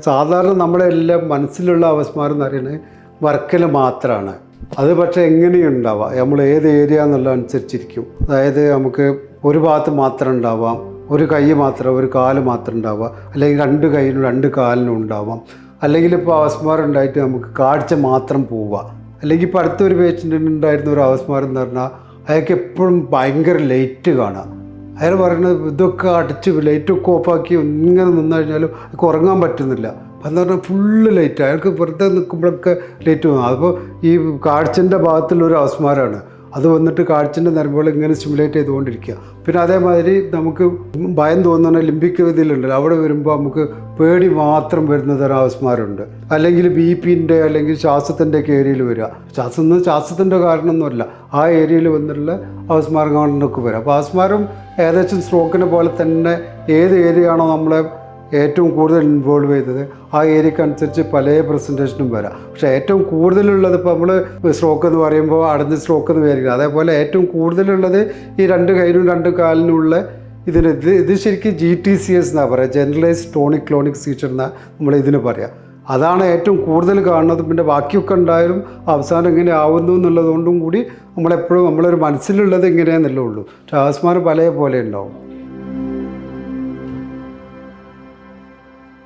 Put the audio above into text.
സാധാരണ നമ്മളെല്ലാം മനസ്സിലുള്ള അവസ്മാരം എന്ന് പറയുന്നത് വർക്കൽ മാത്രമാണ്. അത് പക്ഷേ എങ്ങനെയുണ്ടാവാം, നമ്മൾ ഏത് ഏരിയ എന്നുള്ള അനുസരിച്ചിരിക്കും. അതായത് നമുക്ക് ഒരു ഭാഗത്ത് മാത്രം ഉണ്ടാവാം, ഒരു കൈ മാത്രം, ഒരു കാല് മാത്രം ഉണ്ടാവാം, അല്ലെങ്കിൽ രണ്ട് കൈയിനും രണ്ട് കാലിനും ഉണ്ടാവാം. അല്ലെങ്കിൽ ഇപ്പോൾ അവസ്മാരം ഉണ്ടായിട്ട് നമുക്ക് കാഴ്ച മാത്രം പോവുക. അല്ലെങ്കിൽ ഇപ്പോൾ അടുത്തൊരു പേഷ്യൻ്റിന് ഉണ്ടായിരുന്ന ഒരു അവസ്മാരം എന്ന് പറഞ്ഞാൽ അയാൾക്ക് എപ്പോഴും ഭയങ്കര ലൈറ്റ് കാണാം. അയാൾ പറയുന്നത് ഇതൊക്കെ അടിച്ച് ലൈറ്റൊക്കെ ഓഫാക്കി ഇങ്ങനെ നിന്ന് കഴിഞ്ഞാലും അയാൾക്ക് ഉറങ്ങാൻ പറ്റുന്നില്ല. അപ്പം എന്ന് പറഞ്ഞാൽ ഫുള്ള് ലൈറ്റ്, അയാൾക്ക് വെറുതെ നിൽക്കുമ്പോഴൊക്കെ ലൈറ്റ് തോന്നും. അതിപ്പോൾ ഈ കാഴ്ചൻ്റെ ഭാഗത്തുള്ളൊരു അവസ്മാരമാണ്. അത് വന്നിട്ട് കാഴ്ചൻ്റെ നരമ്പുകൾ ഇങ്ങനെ സ്റ്റിമുലേറ്റ് ചെയ്തുകൊണ്ടിരിക്കുക. പിന്നെ അതേമാതിരി നമുക്ക് ഭയം തോന്നുന്ന ലിംബിക് ഇതിലുണ്ടല്ലോ, അവിടെ വരുമ്പോൾ നമുക്ക് പേടി മാത്രം വരുന്ന തരം അവസ്മാരമുണ്ട്. അല്ലെങ്കിൽ BP-ൻ്റെ അല്ലെങ്കിൽ ശ്വാസത്തിൻ്റെ ഒക്കെ ഏരിയയിൽ വരിക. ശ്വാസത്തിൻ്റെ കാരണമൊന്നുമല്ല, ആ ഏരിയയിൽ വന്നിട്ടുള്ള അവസ്മാരങ്ങളൊക്കെ വരിക. അപ്പോൾ അവസ്മാരം ഏകദേശം സ്ട്രോക്കിനെ പോലെ തന്നെ ഏത് ഏരിയ ആണോ നമ്മളെ ഏറ്റവും കൂടുതൽ ഇൻവോൾവ് ചെയ്തത് ആ ഏരിയക്ക് അനുസരിച്ച് പല പ്രസൻറ്റേഷനും വരാം. പക്ഷേ ഏറ്റവും കൂടുതലുള്ളത് ഇപ്പോൾ നമ്മൾ സ്ട്രോക്ക് എന്ന് പറയുമ്പോൾ അടഞ്ഞ സ്ട്രോക്ക് എന്ന് വിചാരിക്കുക. അതേപോലെ ഏറ്റവും കൂടുതലുള്ളത് ഈ രണ്ട് കൈയിനും രണ്ട് കാലിനുമുള്ള ഇത് ശരിക്കും GTCS എന്നാണ് പറയുക, ജനറലൈസ്ഡ് ടോണിക് ക്ലോണിക് സീച്ചർ എന്നാണ് നമ്മൾ ഇതിന് പറയുക. അതാണ് ഏറ്റവും കൂടുതൽ കാണുന്നത്. പിന്നെ ബാക്കിയൊക്കെ ഉണ്ടായാലും അവസാനം എങ്ങനെ ആവുന്നു എന്നുള്ളതുകൊണ്ടും കൂടി നമ്മളെപ്പോഴും നമ്മളൊരു മനസ്സിലുള്ളത് ഇങ്ങനെയെന്നല്ലേ ഉള്ളൂ. പക്ഷേ അവസ്മാരം പല പോലെ ഉണ്ടാവും.